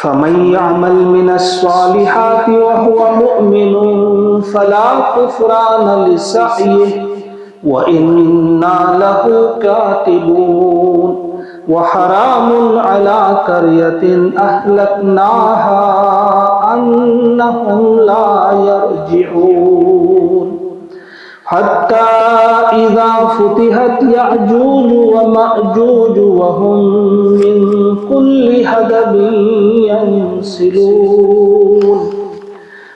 فمن يعمل من الصالحات وهو مؤمن فلا كفران لسعيه وإنا له كاتبون وحرام على قرية أهلكناها أنهم لا يرجعون حتى إذا فتحت يأجوج ومأجوج وهم من كل هدب ينسلون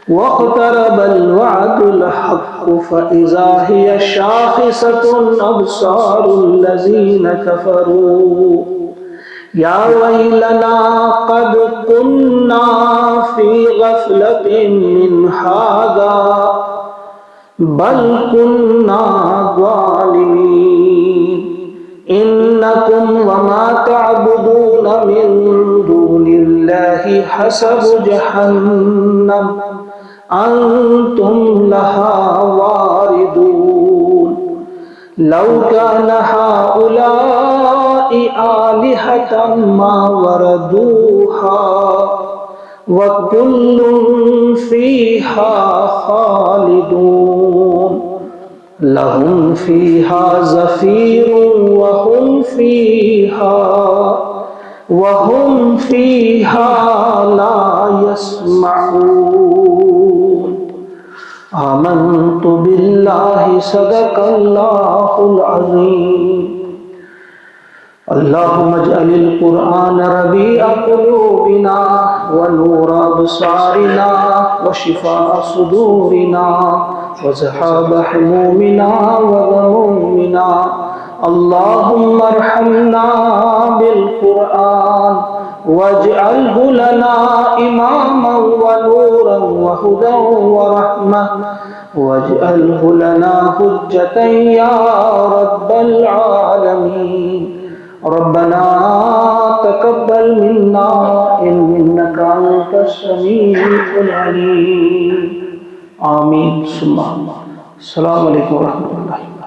واقترب الوعد الحق فإذا هي شاخصة أبصار الذين كفروا يا ويلنا قد كنا في غفلة من هذا بل كنا ظالمين إنكم وما تعبدون من دون الله حسب جهنم أنتم لها واردون لو كان هؤلاء آلهة ما وردوها وكل فيها خالدون لهم فيها زفير وهم فيها لا يسمعون آمنت بالله صدق الله العظيم اللهم اجعل القرآن ربيع قلوبنا ونور أبصارنا وشفاء صدورنا وذهاب همومنا وغمومنا اللهم ارحمنا بالقرآن واجعله لنا إماما ونورا وهدى ورحمة واجعله لنا حجة يا رب العالمين ربنا تقبل منا إنك أنت السميع العليم آمين ثم السلام عليكم ورحمة الله